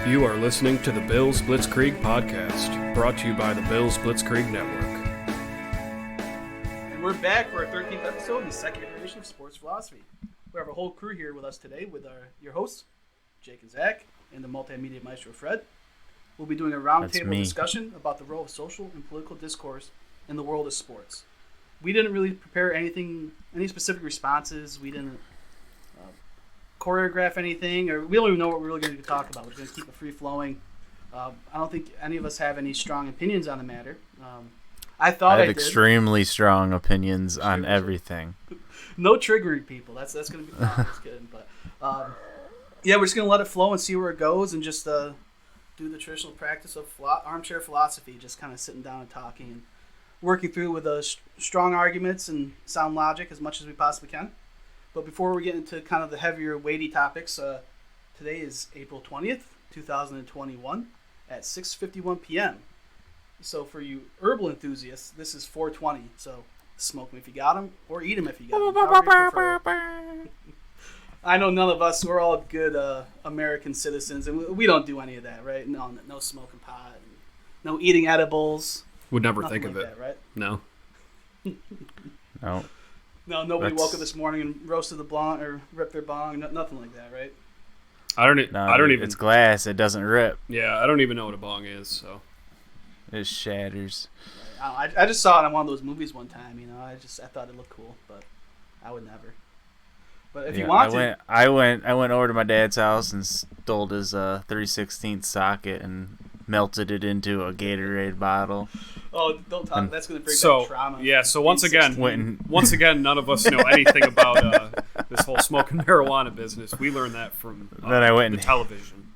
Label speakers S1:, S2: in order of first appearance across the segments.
S1: You are listening to the Bills Blitzkrieg podcast, brought to you by the Bills Blitzkrieg Network.
S2: And we're back for our 13th episode in the second iteration of Sports Philosophy. We have a whole crew here with us today with your hosts, Jake and Zach, and the multimedia maestro, Fred. We'll be doing a roundtable discussion about the role of social and political discourse in the world of sports. We didn't really prepare any specific responses. We didn't choreograph anything, or we don't even know what we're really going to talk about. We're going to keep it free-flowing. I don't think any of us have any strong opinions on the matter. I have
S3: extremely strong opinions on everything.
S2: No triggering people. That's going to be fun. Just kidding. But yeah, we're just going to let it flow and see where it goes, and just do the traditional practice of armchair philosophy, just kind of sitting down and talking and working through with strong arguments and sound logic as much as we possibly can. But before we get into kind of the heavier, weighty topics, today is April 20th, 2021 at 6:51 p.m. So for you herbal enthusiasts, this is 420. So smoke them if you got them, or eat them if you got them. I know none of us, we're all good American citizens, and we don't do any of that, right? No smoking pot, no eating edibles.
S1: Would never think of
S2: like
S1: it.
S2: That, right?
S1: No.
S3: No.
S2: No, nobody woke up this morning and roasted the blunt or ripped their bong. Nothing like that, right?
S1: I don't even.
S3: It's glass. It doesn't rip.
S1: Yeah, I don't even know what a bong is. So
S3: it shatters.
S2: I just saw it on one of those movies one time. You know, I thought it looked cool, but I would never. But if you want to,
S3: I went over to my dad's house and stole his 3/16 socket and melted it into a Gatorade bottle.
S2: Oh, don't talk. That's going to bring back trauma.
S1: Yeah. So once again, none of us know anything about this whole smoking marijuana business. We learned that from
S3: then I went
S1: the television.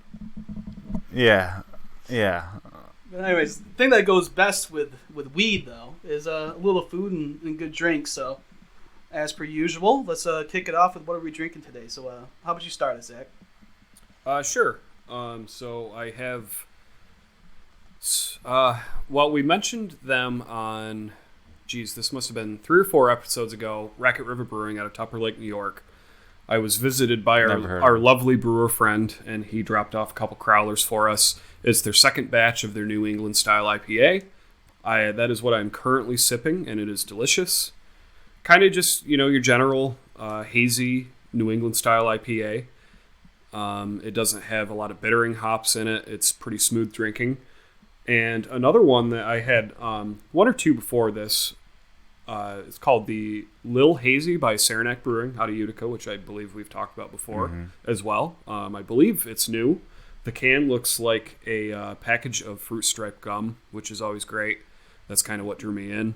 S3: Yeah.
S2: But anyways, the thing that goes best with weed, though, is a little food and good drinks. So, as per usual, let's kick it off with what are we drinking today. So, how about you start it, Zach?
S1: Sure. So I have. Well, we mentioned them on, this must have been 3 or 4 episodes ago. Racket River Brewing out of Tupper Lake, New York. I was visited by our lovely brewer friend, and he dropped off a couple crowlers for us. It's their second batch of their New England style IPA. That is what I'm currently sipping, and it is delicious. Kind of just, your general hazy New England style IPA. It doesn't have a lot of bittering hops in it. It's pretty smooth drinking. And another one that I had, one or two before this, it's called the Lil Hazy by Saranac Brewing out of Utica, which I believe we've talked about before as well. I believe it's new. The can looks like a package of fruit stripe gum, which is always great. That's kind of what drew me in.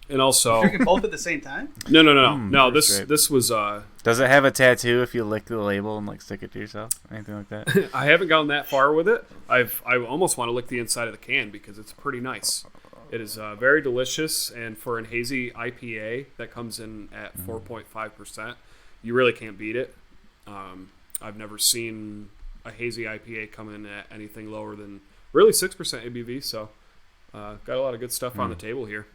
S1: And also,
S2: drinking both at the same time?
S1: No. This was.
S3: Does it have a tattoo if you lick the label and stick it to yourself? Anything like that?
S1: I haven't gone that far with it. I almost want to lick the inside of the can because it's pretty nice. It is very delicious, and for a hazy IPA that comes in at 4.5%, you really can't beat it. I've never seen a hazy IPA come in at anything lower than really 6% ABV. So got a lot of good stuff on the table here.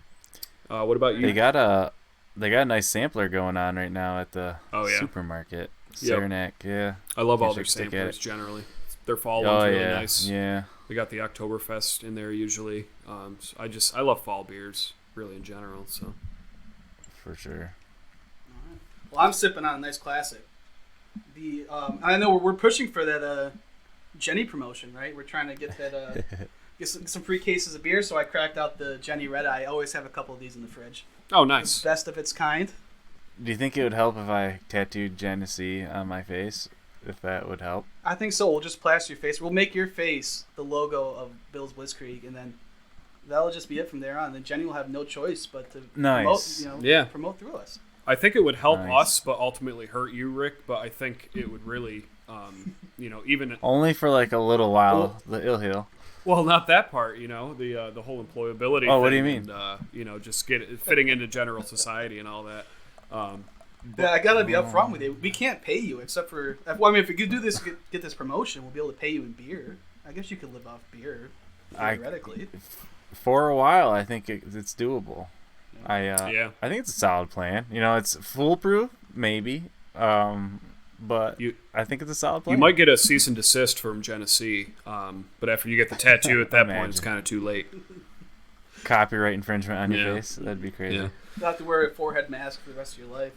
S1: What about you?
S3: They got a nice sampler going on right now at the supermarket. Saranac, yeah.
S1: I love all their samplers generally. Their fall ones really nice.
S3: Yeah.
S1: We got the Oktoberfest in there usually. I love fall beers really in general. So
S3: for sure.
S2: All right. Well, I'm sipping on a nice classic. I know we're pushing for that Jenny promotion, right? We're trying to get that. Get some free cases of beer, so I cracked out the Jenny Red Eye. I always have a couple of these in the fridge.
S1: Oh, nice.
S2: The best of its kind.
S3: Do you think it would help if I tattooed Genesee on my face? If that would help?
S2: I think so. We'll just plaster your face. We'll make your face the logo of Bill's Blitzkrieg, and then that'll just be it from there on. Then Jenny will have no choice but to promote through us.
S1: I think it would help us, but ultimately hurt you, Rick. But I think it would really, even
S3: only for a little while. It'll heal.
S1: Well, not that part, the whole employability.
S3: Oh, what do you mean?
S1: And, just fitting into general society and all that.
S2: I gotta be upfront with you. We can't pay you except for. If you do this, get this promotion, we'll be able to pay you in beer. I guess you could live off beer theoretically.
S3: For a while, I think it's doable.
S2: Yeah.
S3: I think it's a solid plan. It's foolproof, maybe. but I think it's a solid plan.
S1: You might get a cease and desist from Genesee, but after you get the tattoo at that point, it's kind of too late.
S3: Copyright infringement on your face. That'd be crazy.
S2: Yeah. You'll have to wear a forehead mask for the rest of your life.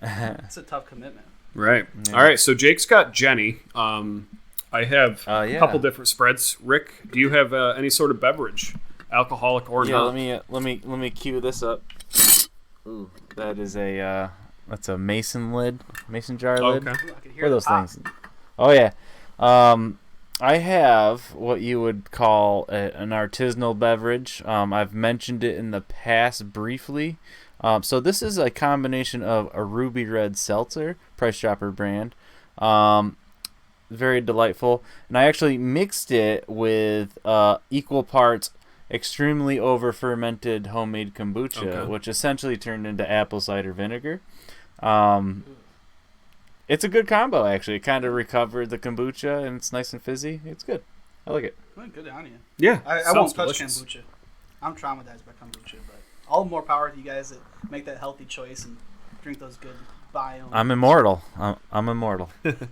S2: And it's a tough commitment.
S1: Right. Yeah. All right. So Jake's got Jenny. I have a couple different spreads. Rick, do you have any sort of beverage, alcoholic or not?
S3: Let me cue this up. Ooh, that is that's a mason jar lid.
S2: Okay.
S3: What are those things? Oh yeah. I have what you would call an artisanal beverage. I've mentioned it in the past briefly. So this is a combination of a ruby red seltzer, Price Chopper brand. Very delightful. And I actually mixed it with equal parts extremely over-fermented homemade kombucha, which essentially turned into apple cider vinegar. It's a good combo, actually. It kind of recovered the kombucha, and it's nice and fizzy. It's good. I like it.
S2: Good on you.
S1: Yeah,
S2: I won't touch kombucha. I'm traumatized by kombucha, but all the more power to you guys that make that healthy choice and drink those good biome.
S3: I'm immortal. I'm immortal.
S1: But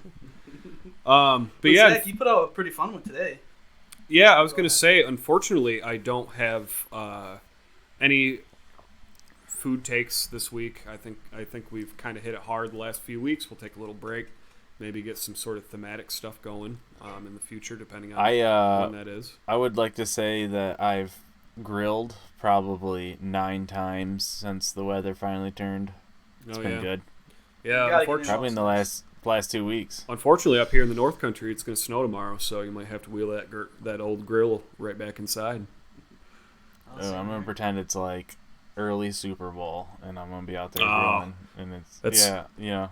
S1: yeah,
S2: Zach, you put out a pretty fun one today.
S1: Yeah, I was going to say, unfortunately, I don't have any food takes this week. I think we've kind of hit it hard the last few weeks. We'll take a little break, maybe get some sort of thematic stuff going in the future, depending on when that is. I
S3: would like to say that I've grilled probably 9 times since the weather finally turned. It's been good.
S1: Yeah, unfortunately,
S3: probably in the last 2 weeks.
S1: Unfortunately, up here in the North Country, it's going to snow tomorrow, so you might have to wheel that old grill right back inside.
S3: I'm going to pretend it's like early Super Bowl, and I'm going to be out there grilling, and
S1: yeah.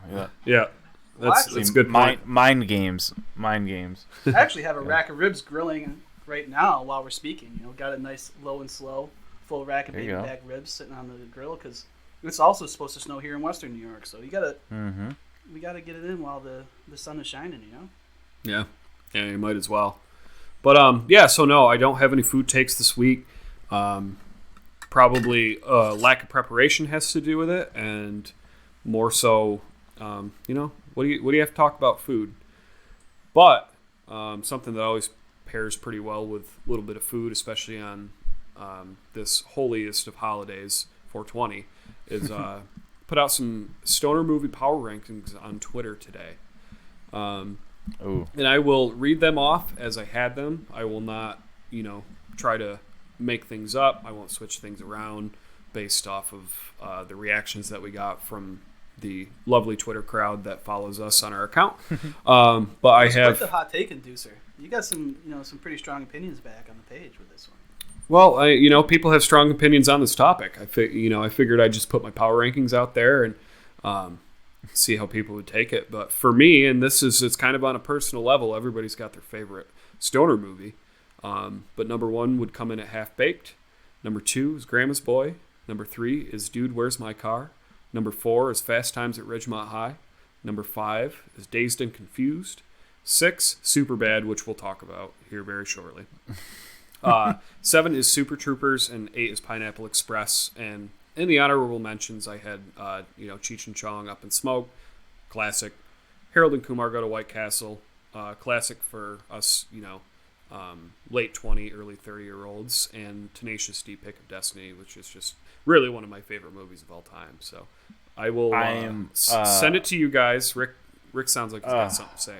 S1: That's a good point.
S3: Mind games.
S2: I actually have a rack of ribs grilling right now while we're speaking. Got a nice low and slow full rack of baby back ribs sitting on the grill because it's also supposed to snow here in Western New York, so you gotta. Mm-hmm. We got to get it in while the sun is shining,
S1: Yeah, you might as well. But, so no, I don't have any food takes this week. Probably lack of preparation has to do with it, and more so, what do you have to talk about food? But something that always pairs pretty well with a little bit of food, especially on this holiest of holidays, 420, is... put out some stoner movie power rankings on Twitter today. And I will read them off as I had them. I will not, try to make things up. I won't switch things around based off of the reactions that we got from the lovely Twitter crowd that follows us on our account. But I have...
S2: quite the hot take inducer. You got some pretty strong opinions back on the page with this one.
S1: Well, people have strong opinions on this topic. I figured I'd just put my power rankings out there and see how people would take it. But for me, and it's kind of on a personal level, everybody's got their favorite stoner movie. But number 1 would come in at Half Baked. Number 2 is Grandma's Boy. Number 3 is Dude, Where's My Car? Number 4 is Fast Times at Ridgemont High. Number 5 is Dazed and Confused. 6, Superbad, which we'll talk about here very shortly. 7 is Super Troopers, and 8 is Pineapple Express. And in the honorable mentions, I had, Cheech and Chong, Up in Smoke, classic. Harold and Kumar Go to White Castle, classic for us, late 20, early 30-year-olds, and Tenacious D, Pick of Destiny, which is just really one of my favorite movies of all time. So I will send it to you guys. Rick sounds like he's got something to say.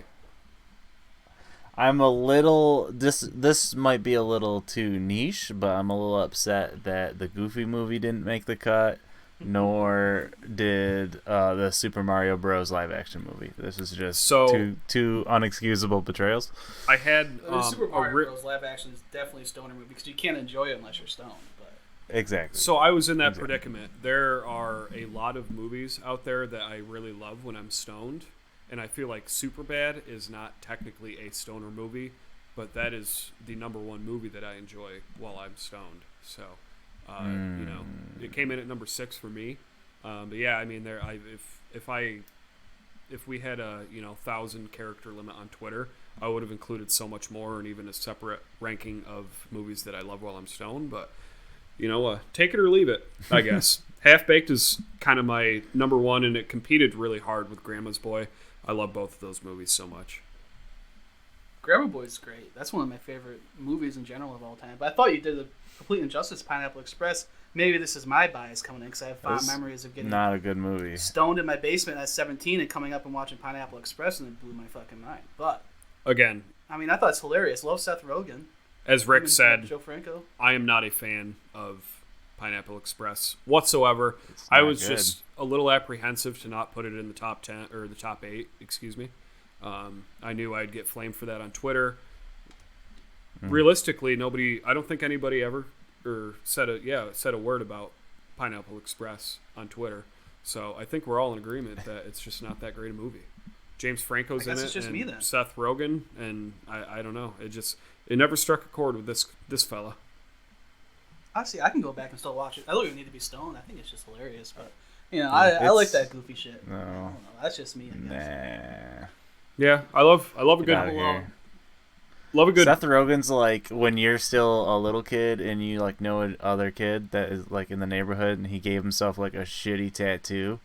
S3: I'm a little... This might be a little too niche, but I'm a little upset that the Goofy movie didn't make the cut, nor did the Super Mario Bros. Live-action movie. This is just two unexcusable betrayals.
S1: I had...
S2: the Super Mario Bros. Live-action is definitely a stoner movie, because you can't enjoy it unless you're stoned. But.
S3: Exactly.
S1: So I was in that predicament. There are a lot of movies out there that I really love when I'm stoned. And I feel like Superbad is not technically a stoner movie, but that is the number 1 movie that I enjoy while I'm stoned. So, it came in at number 6 for me. But yeah, I mean, if we had a 1,000 character limit on Twitter, I would have included so much more, and even a separate ranking of movies that I love while I'm stoned. But take it or leave it, I guess. Half Baked is kind of my number one, and it competed really hard with Grandma's Boy. I love both of those movies so much.
S2: Grandma Boy's great. That's one of my favorite movies in general of all time. But I thought you did a complete injustice to Pineapple Express. Maybe this is my bias coming in because I have fond memories of getting
S3: not a good movie.
S2: Stoned in my basement at 17 and coming up and watching Pineapple Express, and it blew my fucking mind. But
S1: again,
S2: I mean, I thought it's hilarious. Love Seth Rogen.
S1: As Rick said,
S2: Joe Franco.
S1: I am not a fan of Pineapple Express whatsoever. I was just a little apprehensive to not put it in the top 10 or the top 8. Excuse me. I knew I'd get flamed for that on Twitter. Realistically, I don't think anybody ever said a word about Pineapple Express on Twitter. So I think we're all in agreement that it's just not that great a movie. James Franco's in it,
S2: it's just
S1: and
S2: me then.
S1: Seth Rogen, and I don't know. It never struck a chord with this fella.
S2: Honestly, I can go back and still watch it. I don't even need to be stoned. I think it's just hilarious, but I like that goofy shit.
S3: No,
S2: I don't know. That's just me, I guess.
S3: Nah.
S1: Yeah, I love a good love a good.
S3: Seth Rogen's like when you're still a little kid and you like know another kid that is like in the neighborhood and he gave himself like a shitty tattoo,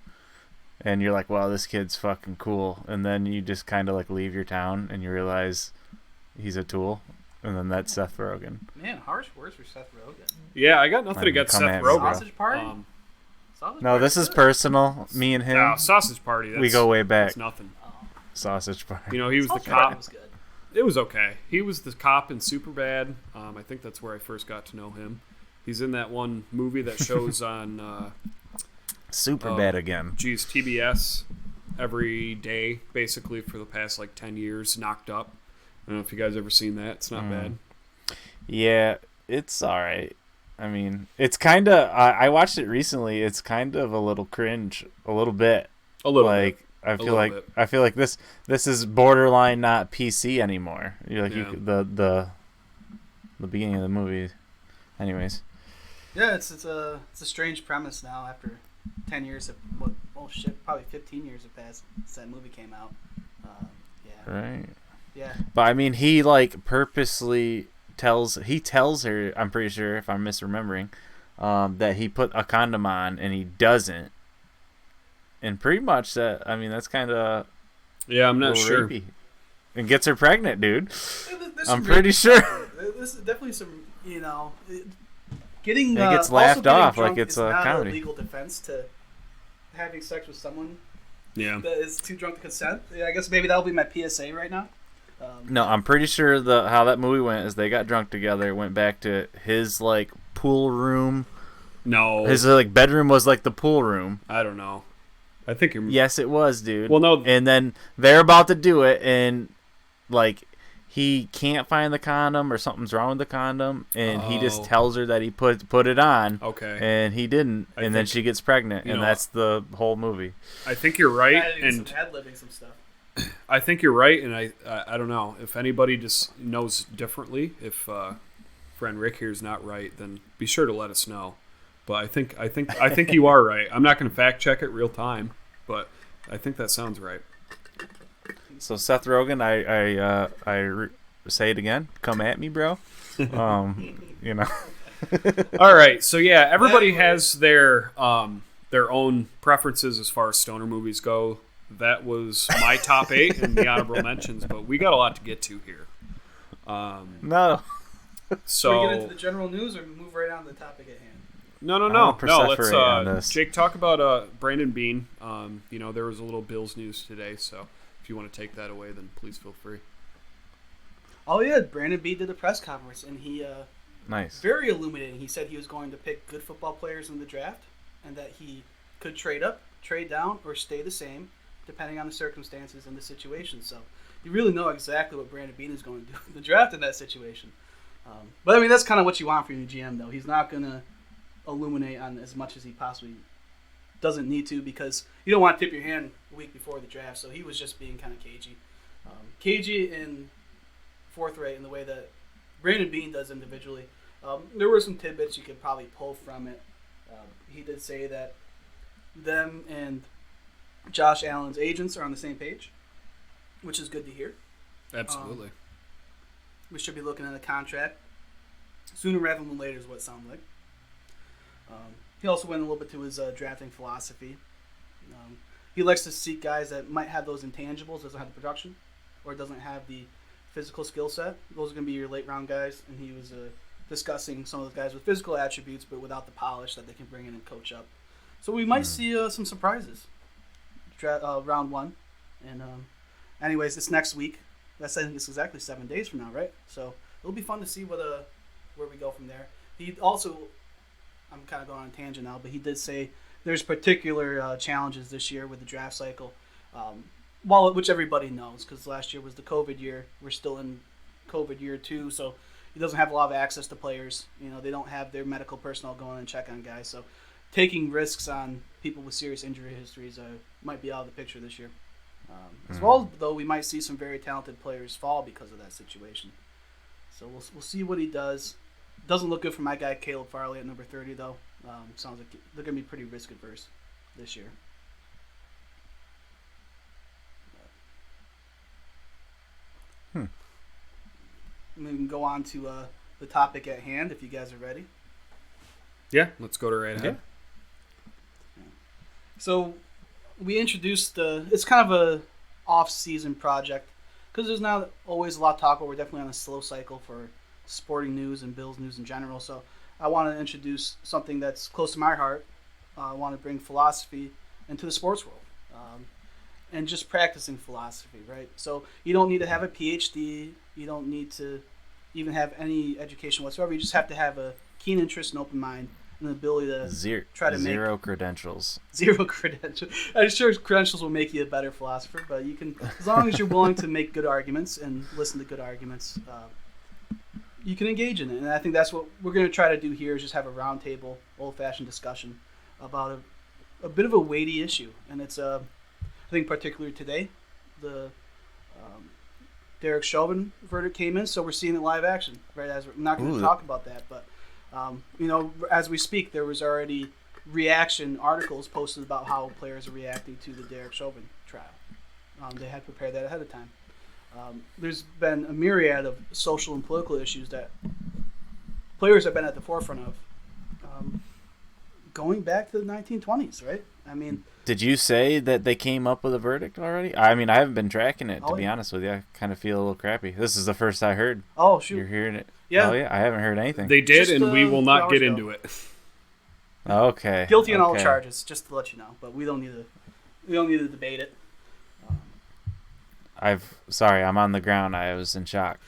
S3: and you're like, wow, this kid's fucking cool, and then you just kind of like leave your town and you realize he's a tool, and then that's Seth Rogen.
S2: Man, harsh words for Seth Rogen.
S1: Yeah, I got nothing against Seth Rogen.
S2: Sausage Party.
S3: No, this is personal. Me and him.
S1: No, Sausage Party.
S3: We go way back.
S1: That's nothing.
S3: Sausage Party.
S1: You know, he was the cop. Was good. It was okay. He was the cop in Superbad. I think that's where I first got to know him. He's in that one movie that shows on
S3: Superbad again.
S1: Geez, TBS every day, basically for the past like 10 years. Knocked Up. I don't know if you guys ever seen that. It's not bad.
S3: Yeah, it's all right. I mean, it's kind of. I watched it recently. It's kind of a little cringe, a little bit.
S1: A little
S3: like.
S1: Bit.
S3: I feel like this is borderline not PC anymore. You're like the beginning of the movie. Anyways.
S2: Yeah, it's a strange premise now after 10 years of probably 15 years have passed since that movie came out. Yeah.
S3: Right.
S2: Yeah.
S3: But I mean, he like purposely tells her, I'm pretty sure if I'm misremembering, that he put a condom on and he doesn't. And pretty much that, I mean, that's kind of...
S1: Yeah, I'm not sure.
S3: Rapey. And gets her pregnant, dude. I'm pretty sure.
S2: This is definitely some, getting...
S3: It gets laughed off like it's a comedy.
S2: It's not a legal defense to having sex with someone that is too drunk to consent. Yeah, I guess maybe that'll be my PSA right now.
S3: No, I'm pretty sure how that movie went is they got drunk together, went back to his, like, pool room.
S1: No.
S3: His, like, bedroom was, like, the pool room.
S1: I don't know. I think you're...
S3: Yes, it was, dude.
S1: Well, no.
S3: And then they're about to do it, and like he can't find the condom or something's wrong with the condom, and he just tells her that he put it on.
S1: Okay.
S3: And he didn't, and then she gets pregnant, and that's the whole movie.
S1: I think you're right, and
S2: ad-libbing some stuff.
S1: I think you're right, and I don't know if anybody just knows differently. If friend Rick here is not right, then be sure to let us know. But I think you are right. I'm not going to fact check it real time, but I think that sounds right.
S3: So Seth Rogen, I say it again. Come at me, bro. All
S1: right. So yeah, everybody has their own preferences as far as stoner movies go. That was my top 8 and the honorable mentions, but we got a lot to get to here.
S3: No.
S2: So we get into the general news or move right on to the topic at hand?
S1: No. Let's Jake, talk about Brandon Beane. There was a little Bills news today, so if you want to take that away, then please feel free.
S2: Oh yeah, Brandon Beane did a press conference, and he
S3: nice,
S2: very illuminating. He said he was going to pick good football players in the draft, and that he could trade up, trade down, or stay the same depending on the circumstances and the situation. So you really know exactly what Brandon Beane is going to do in the draft in that situation. But I mean, that's kind of what you want from your GM, though. He's not going to illuminate on as much as he possibly doesn't need to, because you don't want to tip your hand a week before the draft. So he was just being kind of cagey and forthright in the way that Brandon Beane does individually. There were some tidbits you could probably pull from it. He did say that them and Josh Allen's agents are on the same page, which is good to hear.
S1: Absolutely.
S2: We should be looking at a contract sooner rather than later is what it sounds like. he also went a little bit to his drafting philosophy. He likes to seek guys that might have those intangibles, doesn't have the production, or doesn't have the physical skill set. Those are going to be your late round guys, and he was discussing some of those guys with physical attributes, but without the polish that they can bring in and coach up. So we might see some surprises. Round one, and anyways, it's next week. I think it's exactly 7 days from now, right? So it'll be fun to see where we go from there. He also, I'm kind of going on a tangent now, but he did say there's particular challenges this year with the draft cycle, which everybody knows because last year was the COVID year. We're still in COVID year 2, so he doesn't have a lot of access to players. They don't have their medical personnel going and check on guys. So taking risks on people with serious injury histories might be out of the picture this year. As well, though, we might see some very talented players fall because of that situation. So we'll see what he does. Doesn't look good for my guy Caleb Farley at number 30, though. Sounds like they're going to be pretty risk adverse this year. And we can go on to the topic at hand if you guys are ready.
S1: Yeah, let's go to right ahead.
S2: Yeah. So we introduced it's kind of a off-season project because there's not always a lot to talk about. We're definitely on a slow cycle for sporting news and Bills news in general. So I want to introduce something that's close to my heart. I want to bring philosophy into the sports world and just practicing philosophy, right? So you don't need to have a PhD. You don't need to even have any education whatsoever. You just have to have a keen interest and open mind and the ability to try to make
S3: zero credentials.
S2: Zero credentials. I'm sure credentials will make you a better philosopher, but you can, as long as you're willing to make good arguments and listen to good arguments, you can engage in it. And I think that's what we're going to try to do here is just have a roundtable, old-fashioned discussion about a bit of a weighty issue. And it's, I think, particularly today, the Derek Chauvin verdict came in, so we're seeing it live action. Right? As we're not going to talk about that, but as we speak, there was already reaction articles posted about how players are reacting to the Derek Chauvin trial. They had prepared that ahead of time. There's been a myriad of social and political issues that players have been at the forefront of going back to the 1920s, right? I mean,
S3: did you say that they came up with a verdict already? I mean, I haven't been tracking it, to be honest with you. I kind of feel a little crappy. This is the first I heard.
S2: Oh, shoot.
S3: You're hearing it?
S2: Yeah.
S3: Oh, yeah. I haven't heard anything.
S1: They did, just, and we will not get into it.
S3: Okay.
S2: Guilty on all charges, just to let you know. But we don't need to debate it.
S3: Sorry, I'm on the ground. I was in shock.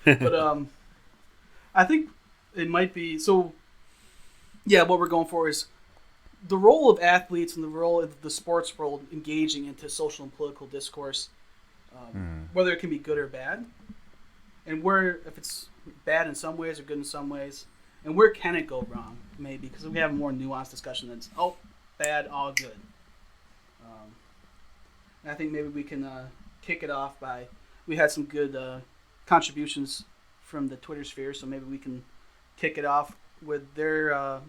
S2: But I think it might be so. Yeah, what we're going for is the role of athletes and the role of the sports world engaging into social and political discourse, whether it can be good or bad, and if it's bad in some ways or good in some ways, and where can it go wrong, maybe, because we have a more nuanced discussion that's, bad, all good. And I think maybe we can kick it off by, we had some good contributions from the Twitter sphere, so maybe we can kick it off with their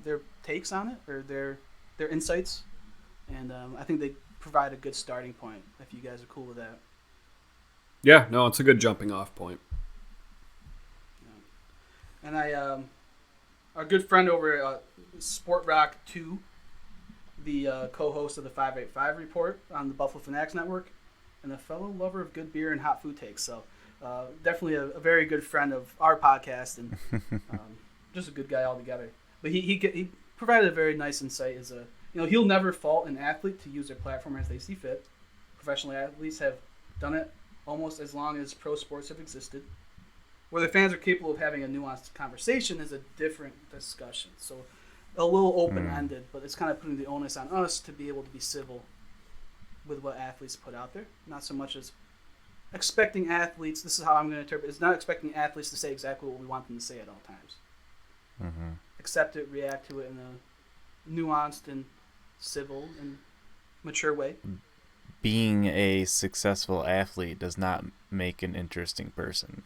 S2: takes on it, or their insights, and I think they provide a good starting point, if you guys are cool with that.
S1: Yeah, no, it's a good jumping off point.
S2: And our good friend over at Sport Rock 2, the co-host of the 585 Report on the Buffalo Fanatics Network, and a fellow lover of good beer and hot food takes. So definitely a very good friend of our podcast, and just a good guy altogether. But he provided a very nice insight. He'll never fault an athlete to use their platform as they see fit. Professional athletes have done it almost as long as pro sports have existed. Whether fans are capable of having a nuanced conversation is a different discussion. So a little open-ended, but it's kind of putting the onus on us to be able to be civil with what athletes put out there. Not so much as expecting athletes, this is how I'm going to interpret it, it's not expecting athletes to say exactly what we want them to say at all times.
S3: Mm-hmm.
S2: Accept it, react to it in a nuanced and civil and mature way.
S3: Being a successful athlete does not make an interesting person.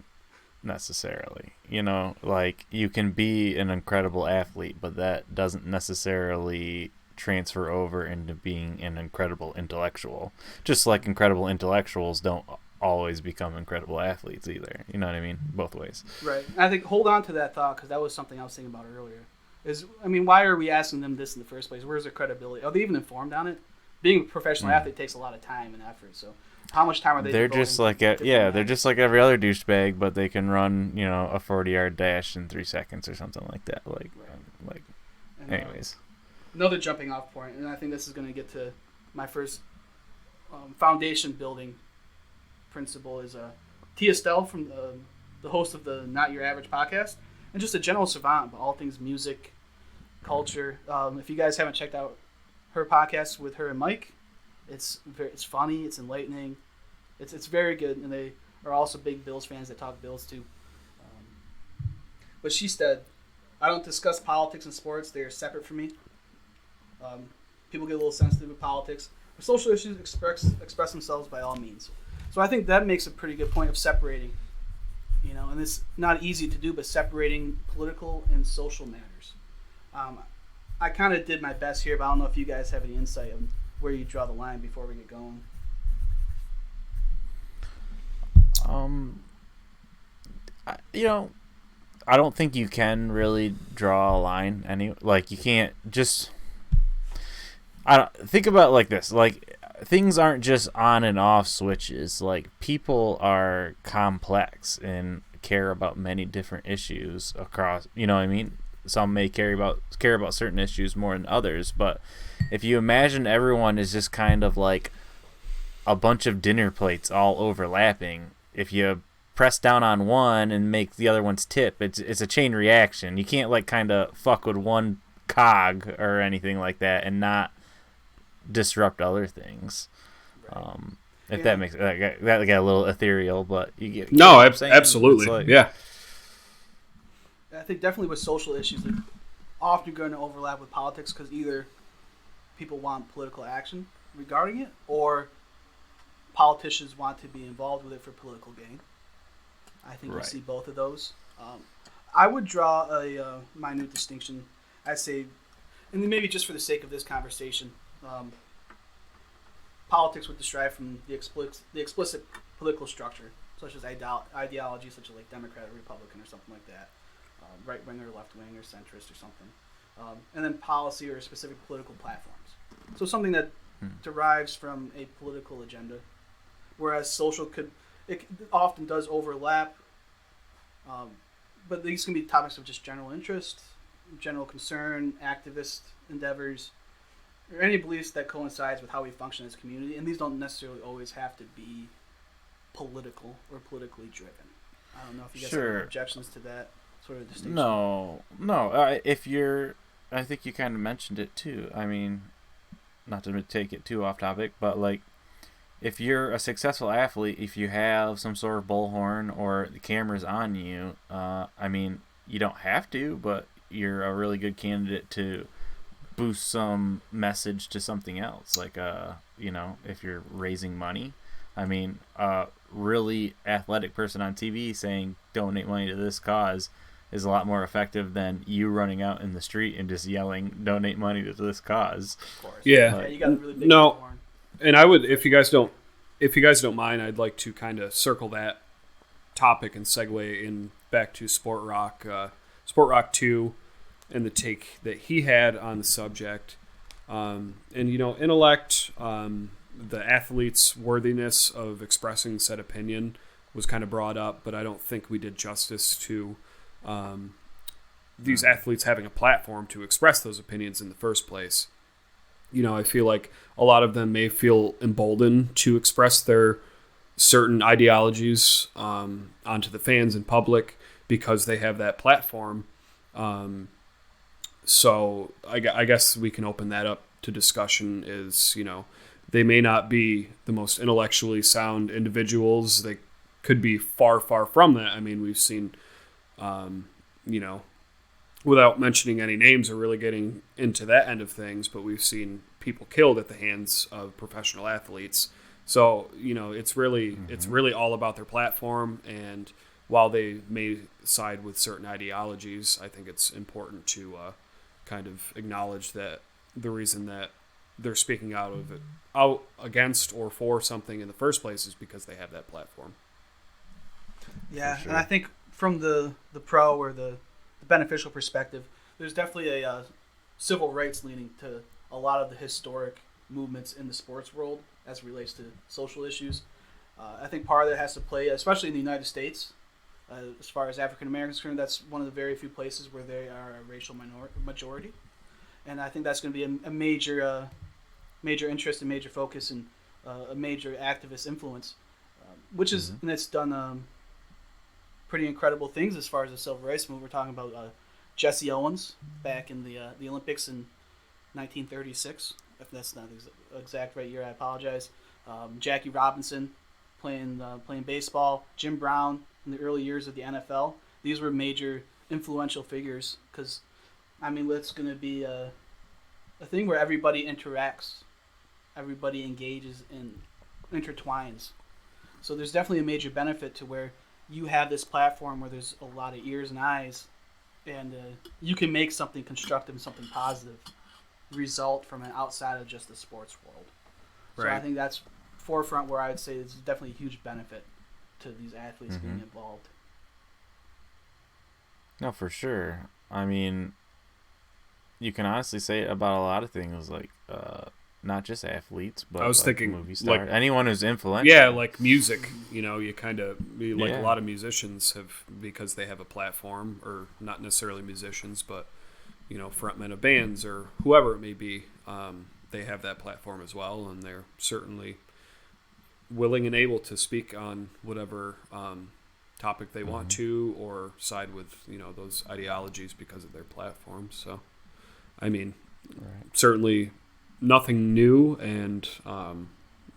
S3: Necessarily, you can be an incredible athlete, but that doesn't necessarily transfer over into being an incredible intellectual, just like incredible intellectuals don't always become incredible athletes either. You know what I mean? Both ways.
S2: Right. I think hold on to that thought, because that was something I was thinking about earlier. Why are we asking them this in the first place? Where's their credibility? Are they even informed on it? Being a professional athlete takes a lot of time and effort. So, how much time are they?
S3: They're just like they're just like every other douchebag, but they can run a 40-yard dash in 3 seconds or something like that. Anyways,
S2: another jumping off point, and I think this is going to get to my first foundation building principle is Tia Stell from the host of the Not Your Average podcast, and just a general savant about all things music, culture. If you guys haven't checked out her podcast with her and Mike, it's funny, it's enlightening, it's very good, and they are also big Bills fans that talk Bills too. But she said, "I don't discuss politics and sports; they are separate from me. People get a little sensitive with politics. But social issues express themselves by all means." So I think that makes a pretty good point of separating, and it's not easy to do, but separating political and social matters. I kind of did my best here, but I don't know if you guys have any insight on where you draw the line before we get going.
S3: I don't think you can really draw a line. You can't just. Think about it like this. Things aren't just on and off switches. People are complex and care about many different issues across. You know what I mean? Some may care about certain issues more than others, but if you imagine everyone is just kind of like a bunch of dinner plates all overlapping, if you press down on one and make the other one's tip, it's a chain reaction. You can't kind of fuck with one cog or anything like that and not disrupt other things.
S2: Right.
S3: If that makes that got a little ethereal, but you get
S1: absolutely. Yeah.
S2: I think definitely with social issues, often going to overlap with politics because either people want political action regarding it, or politicians want to be involved with it for political gain. I think you see both of those. I would draw a minute distinction. I'd say, and maybe just for the sake of this conversation, politics would derive from the explicit political structure, such as ideology, such as Democrat or Republican or something like that. Right wing or left wing or centrist or something, and then policy or specific political platforms. So something that derives from a political agenda, whereas social it often does overlap, but these can be topics of just general interest, general concern, activist endeavors, or any beliefs that coincides with how we function as a community, and these don't necessarily always have to be political or politically driven. I don't know if you guys have any objections to that sort of distinction.
S3: No. I think you kind of mentioned it too. I mean, not to take it too off topic, but if you're a successful athlete, if you have some sort of bullhorn or the camera's on you, you don't have to, but you're a really good candidate to boost some message to something else. If you're raising money, a really athletic person on TV saying donate money to this cause is a lot more effective than you running out in the street and just yelling donate money to this cause.
S2: Of course.
S1: Yeah.
S2: You got a really big horn.
S1: And I would, if you guys don't mind, I'd like to kind of circle that topic and segue in back to Sport Rock 2 and the take that he had on the subject. Intellect, the athlete's worthiness of expressing said opinion was kind of brought up, but I don't think we did justice to these athletes having a platform to express those opinions in the first place. I feel like a lot of them may feel emboldened to express their certain ideologies onto the fans in public because they have that platform. So I guess we can open that up to discussion is, they may not be the most intellectually sound individuals. They could be far, far from that. We've seen, without mentioning any names or really getting into that end of things, but we've seen people killed at the hands of professional athletes. So, it's really all about their platform. And while they may side with certain ideologies, I think it's important to kind of acknowledge that the reason that they're speaking out against or for something in the first place is because they have that platform.
S2: Yeah, sure. And I think from the pro or the beneficial perspective, there's definitely a civil rights leaning to a lot of the historic movements in the sports world as it relates to social issues. I think part of that has to play, especially in the United States, as far as African Americans are concerned. That's one of the very few places where they are a racial majority, and I think that's going to be a major interest and major focus and a major activist influence, which is and it's done pretty incredible things as far as the civil rights movement. We're talking about Jesse Owens back in the Olympics in 1936. If that's not the exact right year, I apologize. Jackie Robinson playing baseball. Jim Brown in the early years of the NFL. These were major influential figures because, I mean, it's going to be a thing where everybody interacts, everybody engages and intertwines. So there's definitely a major benefit to where you have this platform where there's a lot of ears and eyes, and you can make something constructive and something positive result from an outside of just the sports world. So I think that's forefront where I would say it's definitely a huge benefit to these athletes being involved.
S3: No, for sure. I mean, you can honestly say it about a lot of things, like not just athletes, but
S1: I was thinking
S3: movie stars, like anyone who's influential.
S1: Yeah, like music. You know, you kind of a lot of musicians have, because they have a platform, or not necessarily musicians, but frontmen of bands or whoever it may be. They have that platform as well, and they're certainly willing and able to speak on whatever topic they want to, or side with those ideologies because of their platform. So, I mean, certainly nothing new, and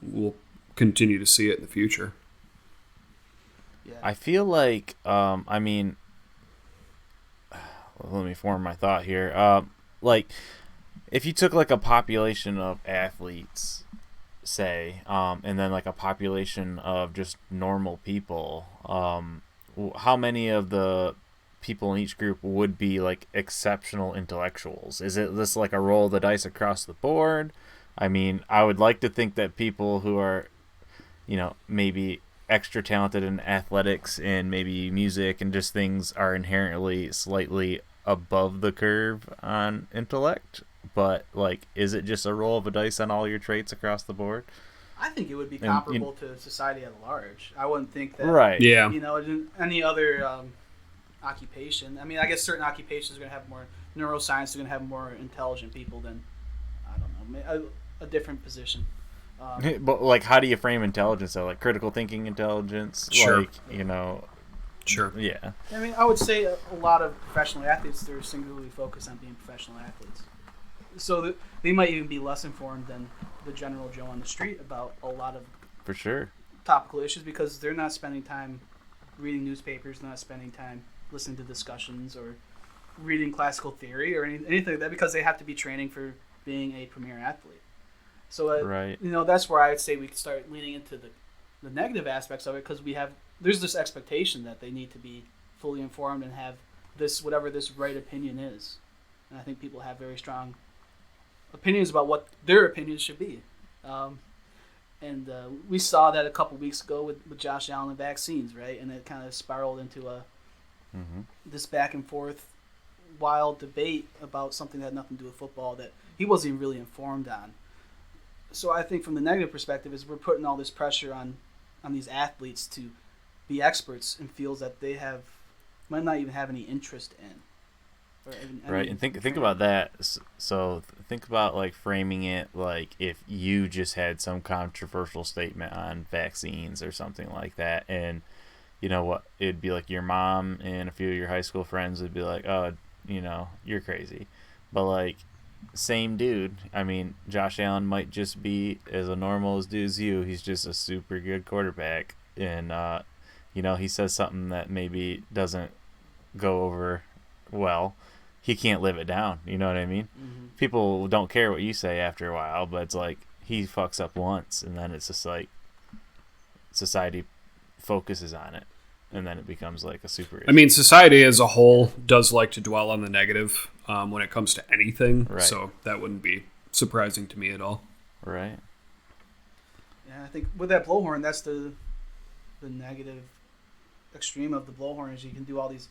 S1: we'll continue to see it in the future.
S2: Yeah.
S3: I feel like, I mean, let me form my thought here. Like, if you took like a population of athletes, say, and then like a population of just normal people, how many of the people in each group would be like exceptional intellectuals? Is it this like a roll of the dice across the board? I mean, I would like to think that people who are, maybe extra talented in athletics and maybe music and just things are inherently slightly above the curve on intellect. But like, is it just a roll of a dice on all your traits across the board?
S2: I think it would be comparable to society at large. I wouldn't think that.
S3: Right.
S1: Yeah.
S2: Any other occupation. I mean, I guess certain occupations are going to have more neuroscience. Are going to have more intelligent people than, I don't know, a different position.
S3: But like, how do you frame intelligence? So like critical thinking intelligence.
S1: Sure.
S3: Like,
S1: Sure.
S3: Yeah.
S2: I mean, I would say a lot of professional athletes, they're singularly focused on being professional athletes. So they might even be less informed than the general Joe on the street about a lot of
S3: for sure
S2: topical issues, because they're not spending time reading newspapers, they're not spending time listening to discussions or reading classical theory or anything like that, because they have to be training for being a premier athlete. So that's where I would say we can start leaning into the negative aspects of it, because there's this expectation that they need to be fully informed and have this, whatever this right opinion is. And I think people have very strong opinions about what their opinions should be. And we saw that a couple weeks ago with Josh Allen and vaccines, right? And it kind of spiraled into this back and forth wild debate about something that had nothing to do with football that he wasn't even really informed on. So I think from the negative perspective is we're putting all this pressure on these athletes to be experts in fields that they might not even have any interest in.
S3: Right, and think about that. So think about like framing it like if you just had some controversial statement on vaccines or something like that, and what, it'd be like your mom and a few of your high school friends would be like, oh, you're crazy. But like, same dude, I mean, Josh Allen might just be as a normal as dude as you. He's just a super good quarterback, and he says something that maybe doesn't go over well. He can't live it down. You know what I mean? Mm-hmm. People don't care what you say after a while, but it's like he fucks up once, and then it's just like society focuses on it, and then it becomes like a super issue.
S1: I mean, society as a whole does like to dwell on the negative when it comes to anything,
S3: right.
S1: So that wouldn't be surprising to me at all.
S3: Right.
S2: Yeah, I think with that blowhorn, that's the negative extreme of the blowhorn is you can do all these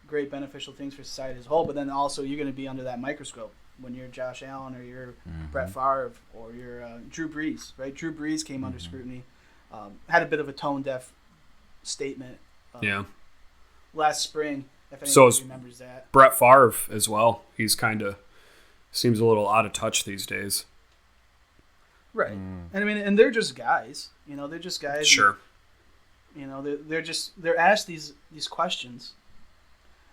S2: great beneficial things for society as a whole, but then also you're going to be under that microscope when you're Josh Allen or you're Brett Favre or you're Drew Brees, right? Drew Brees came under scrutiny, had a bit of a tone-deaf statement last spring, if anybody remembers that.
S1: Brett Favre as well. He's kind of seems a little out of touch these days.
S2: Right. And I mean, and they're just guys. You know, they're just guys.
S1: Sure.
S2: And, you know, they're asked these questions,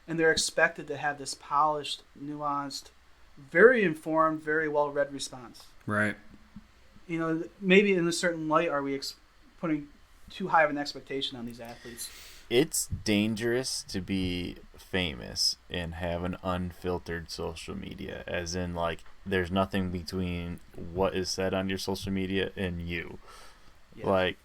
S2: and they're expected to have this polished, nuanced, very informed, very well-read response.
S1: Right.
S2: You know, maybe in a certain light are we putting too high of an expectation on these athletes?
S3: It's dangerous to be famous and have an unfiltered social media, as in, like, there's nothing between what is said on your social media and you. Yeah. Like,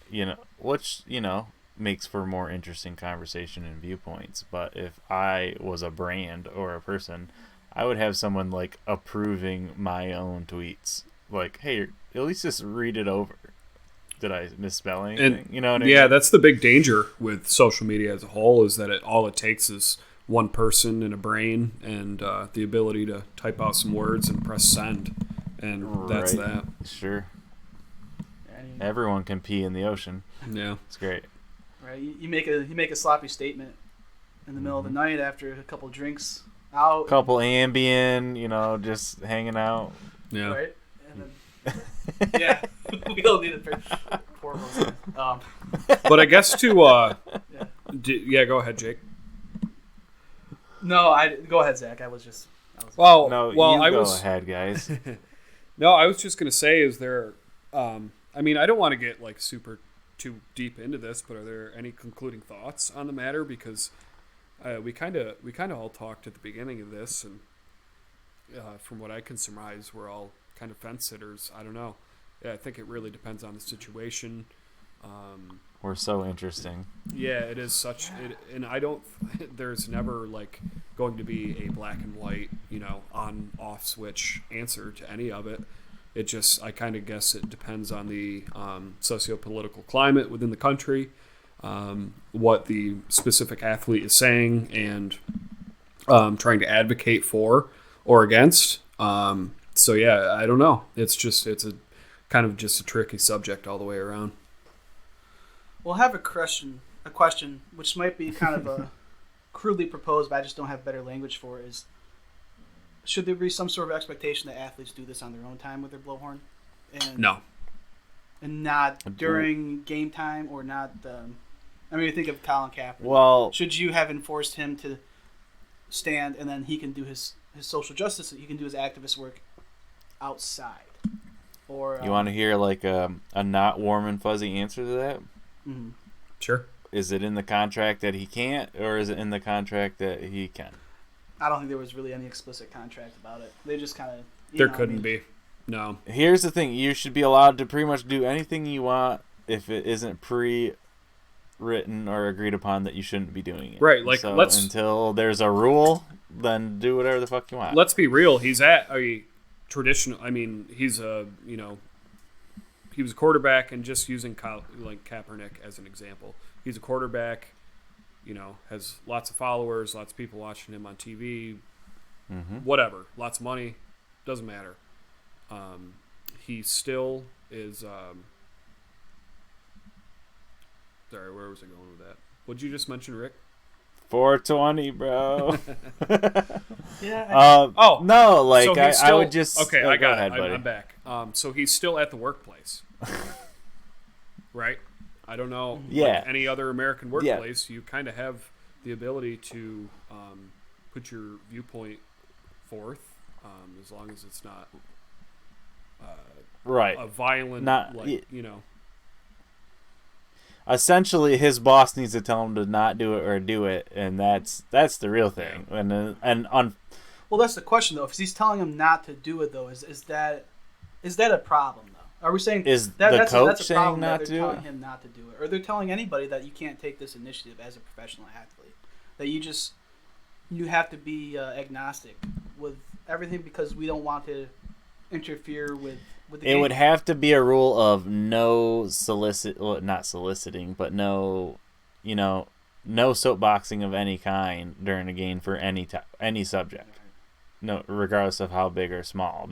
S3: you know, which, you know, makes for more interesting conversation and viewpoints. But if I was a brand or a person, I would have someone, like, approving my own tweets. Like, hey, at least just read it over. Did I misspell anything?
S1: And,
S3: you know what I mean?
S1: Yeah, that's the big danger with social media as a whole, is that all it takes is one person and a brain and the ability to type out some words and press send. And that's that.
S3: Sure. Everyone can pee in the ocean.
S1: Yeah.
S3: It's great.
S2: Right. You make a sloppy statement in the middle of the night after a couple drinks out.
S3: Couple Ambien, you know, just hanging out.
S1: Yeah.
S2: Right. And then, yeah. We don't need to pour those in.
S1: But I guess to go ahead, Jake.
S2: No, go ahead, Zach. I was
S3: go ahead, guys.
S1: No, I was just gonna say, is there? I mean, I don't want to get like super too deep into this, but are there any concluding thoughts on the matter? Because we kind of all talked at the beginning of this, and from what I can surmise, we're all kind of fence sitters. I don't know. Yeah, I think it really depends on the situation.
S3: We're so interesting.
S1: Yeah, it is such. And I don't. There's never like going to be a black and white, you know, on off switch answer to any of it. It just, I kind of guess it depends on the socio-political climate within the country, what the specific athlete is saying and trying to advocate for or against. So yeah, I don't know. It's a kind of just a tricky subject all the way around.
S2: We'll have a question which might be kind of a crudely proposed, but I just don't have better language for it, is should there be some sort of expectation that athletes do this on their own time with their blowhorn?
S1: No.
S2: And not during game time or not... I mean, think of Colin Kaepernick.
S3: Well...
S2: Should you have enforced him to stand and then he can do his social justice, he can do his activist work outside? Or
S3: you want to hear like a not warm and fuzzy answer to that?
S2: Mm-hmm.
S1: Sure.
S3: Is it in the contract that he can't, or is it in the contract that he can?
S2: I don't think there was really any explicit contract about it. They just kind of...
S1: There couldn't be. No.
S3: Here's the thing. You should be allowed to pretty much do anything you want if it isn't pre-written or agreed upon that you shouldn't be doing it.
S1: Right. Like,
S3: so until there's a rule, then do whatever the fuck you want.
S1: Let's be real. He's at a traditional... I mean, he's a, you know... He was a quarterback, and just using like Kaepernick as an example. He's a quarterback, you know, has lots of followers, lots of people watching him on TV, whatever, lots of money, doesn't matter. He still is. Sorry, where was I going with that? What'd you just mention, Rick?
S3: 420, bro.
S2: Yeah.
S3: No, like
S1: so
S3: I would just.
S1: Okay, I got it.
S3: Buddy.
S1: I'm back. So he's still at the workplace, right? I don't know.
S3: Yeah.
S1: Like any other American workplace, you kind of have the ability to put your viewpoint forth, as long as it's not
S3: right
S1: a violent,
S3: not
S1: you know.
S3: Essentially, his boss needs to tell him to not do it or do it, and that's the real thing.
S2: Well, that's the question though. If he's telling him not to do it, though, is that a problem though? Are we saying that's a problem that they're telling him not to do it, or they're telling anybody that you can't take this initiative as a professional athlete, that you have to be agnostic with everything because we don't want to interfere with the game?
S3: It would have to be a rule of no not soliciting, but no, you know, no soapboxing of any kind during a game for any subject. No, regardless of how big or small.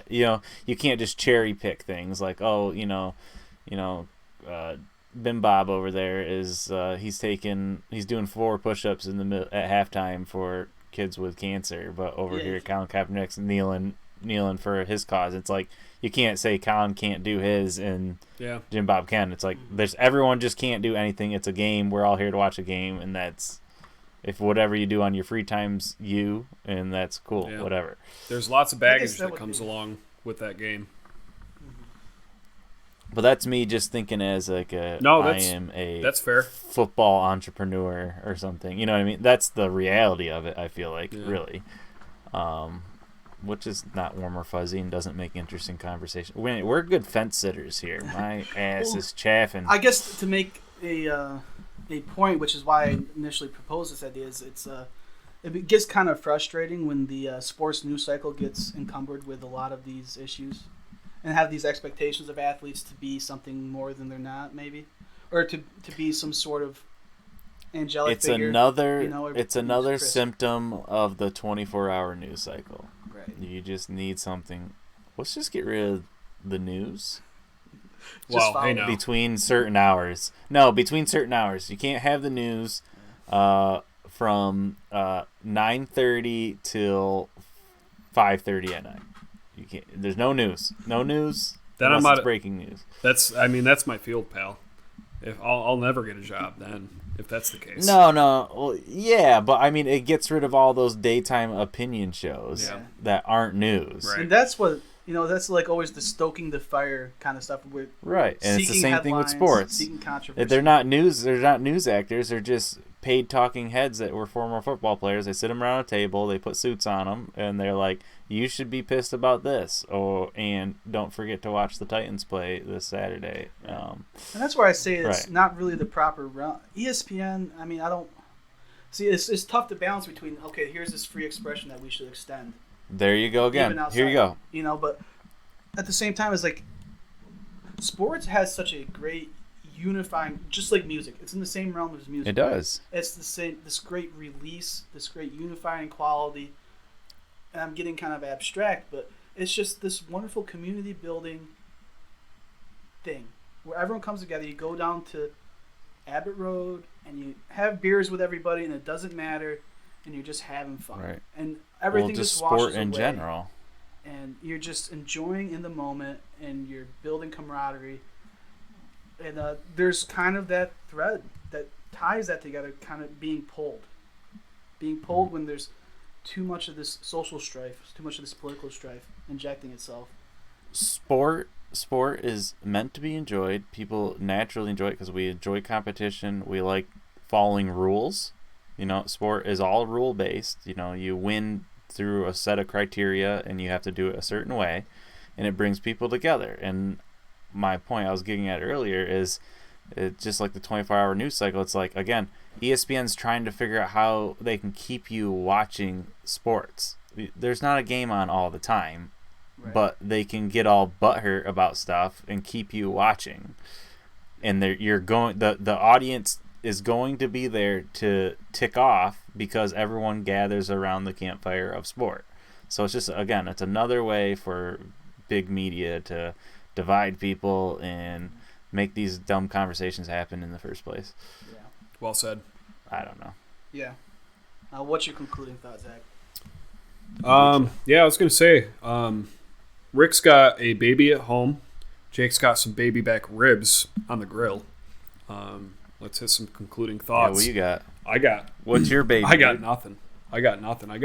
S3: You can't just cherry pick things like, Bim Bob over there is he's doing 4 push-ups at halftime for kids with cancer, but over here Colin Kaepernick's kneeling for his cause. It's like you can't say Colin can't do his and Jim Bob can. It's like everyone just can't do anything. It's a game. We're all here to watch a game, and that's. If whatever you do on your free time's and that's cool, whatever.
S1: There's lots of baggage that comes along with that game.
S3: But that's me just thinking as like
S1: that's fair.
S3: Football entrepreneur or something. You know what I mean? That's the reality of it, I feel like, really. Which is not warm or fuzzy and doesn't make interesting conversation. We're good fence sitters here. My ass is chaffing.
S2: I guess to make a point, which is why I initially proposed this idea, is it gets kind of frustrating when the sports news cycle gets encumbered with a lot of these issues and have these expectations of athletes to be something more than they're not, maybe, or to be some sort of angelic figure.
S3: It's another symptom of the 24-hour news cycle.
S2: Right.
S3: You just need something. Let's just get rid of the news. Between certain hours. No, between certain hours. You can't have the news from 9:30 till 5:30 at night. You can't. There's no news. No news.
S1: Then I'm out.
S3: Breaking news.
S1: That's my field, pal. If I'll never get a job then if that's the case.
S3: No. Well, yeah, but I mean, it gets rid of all those daytime opinion shows that aren't news.
S2: Right. And that's what. That's like always the stoking the fire kind of stuff.
S3: Right, and it's the same thing with sports.
S2: Seeking controversy.
S3: They're not news actors. They're just paid talking heads that were former football players. They sit them around a table. They put suits on them, and they're like, "You should be pissed about this." And don't forget to watch the Titans play this Saturday.
S2: And that's where I say it's not really the proper run. ESPN. I mean, I don't see. It's tough to balance between. Okay, here's this free expression that we should extend.
S3: There you go again. Here you go.
S2: But at the same time, it's like sports has such a great unifying, just like music. It's in the same realm as music.
S3: It does.
S2: It's the same. This great release, this great unifying quality. And I'm getting kind of abstract, but it's just this wonderful community building thing where everyone comes together. You go down to Abbott Road and you have beers with everybody, and it doesn't matter. And you're just having fun,
S3: right?
S2: And everything just washes
S3: sport in
S2: away,
S3: general.
S2: And you're just enjoying in the moment, and you're building camaraderie. And there's kind of that thread that ties that together, kind of being pulled when there's too much of this social strife, too much of this political strife injecting itself.
S3: Sport is meant to be enjoyed. People naturally enjoy it because we enjoy competition. We like following rules. Sport is all rule-based. You win through a set of criteria, and you have to do it a certain way, and it brings people together. And my point I was getting at earlier is it's just like the 24-hour news cycle. It's like, again, ESPN's trying to figure out how they can keep you watching sports. There's not a game on all the time, but they can get all butthurt about stuff and keep you watching. And the audience is going to be there to tick off because everyone gathers around the campfire of sport. So it's just, again, it's another way for big media to divide people and make these dumb conversations happen in the first place.
S2: Yeah.
S1: Well said.
S3: I don't know.
S2: Yeah. What's your concluding thought, Zach?
S1: I was going to say, Rick's got a baby at home. Jake's got some baby back ribs on the grill. Let's hit some concluding thoughts.
S3: Yeah, what you got? What's your baby?
S1: I got nothing. I got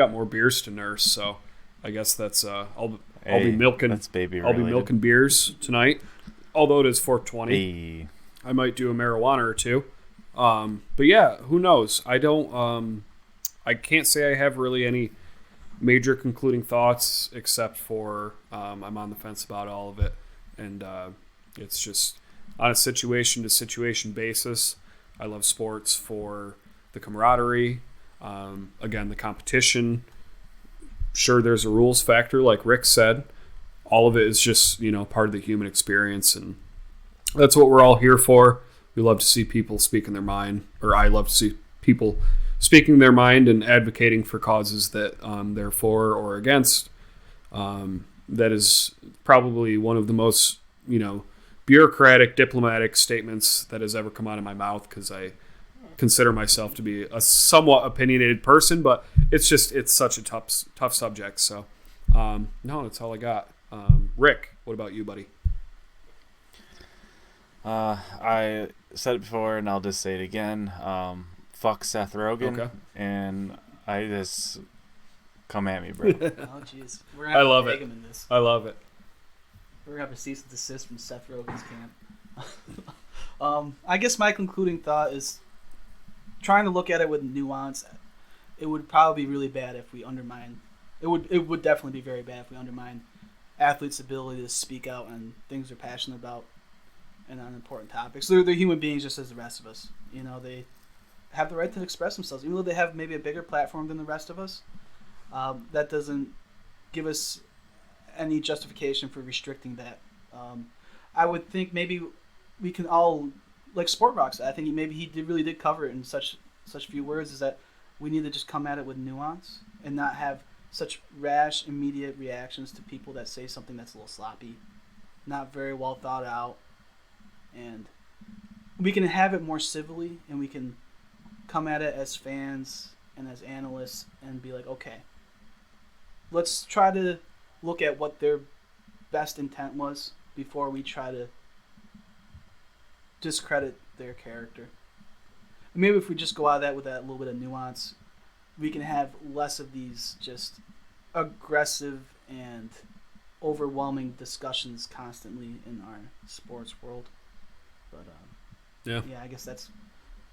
S1: more beers to nurse, so I guess that's I'll be milking.
S3: That's baby
S1: I'll be milking beers tonight. Although it is 420,
S3: hey.
S1: I might do a marijuana or two. But yeah, who knows? I don't. I can't say I have really any major concluding thoughts except for I'm on the fence about all of it, and it's just on a situation to situation basis. I love sports for the camaraderie. Again, the competition. Sure, there's a rules factor, like Rick said. All of it is just, part of the human experience, and that's what we're all here for. we love to see people speaking their mind, or I love to see people speaking their mind and advocating for causes that they're for or against. That is probably one of the most, bureaucratic, diplomatic statements that has ever come out of my mouth, because I consider myself to be a somewhat opinionated person, but it's such a tough subject. So, no, that's all I got. Rick, what about you, buddy?
S3: I said it before, and I'll just say it again. Fuck Seth Rogen. Okay. And I just come at me, bro.
S2: Oh, jeez. I love it.
S1: I love it.
S2: We're gonna have a cease and desist from Seth Rogen's camp. I guess my concluding thought is trying to look at it with nuance. It would probably be really bad if we undermine. It would definitely be very bad if we undermine athletes' ability to speak out on things they're passionate about and on important topics. They're human beings just as the rest of us. They have the right to express themselves, even though they have maybe a bigger platform than the rest of us. That doesn't give us any justification for restricting that. I would think maybe we can all, like Sport Rocks, I think maybe he really did cover it in such few words, is that we need to just come at it with nuance and not have such rash, immediate reactions to people that say something that's a little sloppy, not very well thought out. And we can have it more civilly, and we can come at it as fans and as analysts and be like, okay, let's try to look at what their best intent was before we try to discredit their character. And maybe if we just go out of that with that little bit of nuance, we can have less of these just aggressive and overwhelming discussions constantly in our sports world. But yeah, I guess that's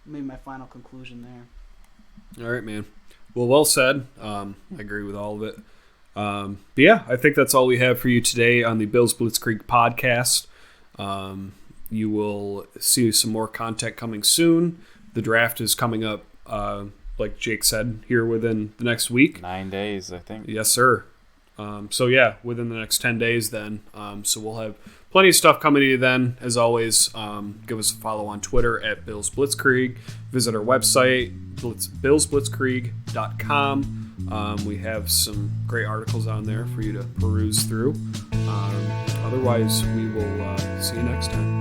S2: maybe my final conclusion there.
S1: All right, man. Well said. I agree with all of it. But yeah, I think that's all we have for you today on the Bills Blitzkrieg podcast. You will see some more content coming soon. The draft is coming up, like Jake said, here within the next week.
S3: 9 days, I think.
S1: Yes, sir. So yeah, within the next 10 days then. So we'll have plenty of stuff coming to you then. As always, give us a follow on Twitter at Bills Blitzkrieg. Visit our website, billsblitzkrieg.com. We have some great articles on there for you to peruse through. Otherwise, we will see you next time.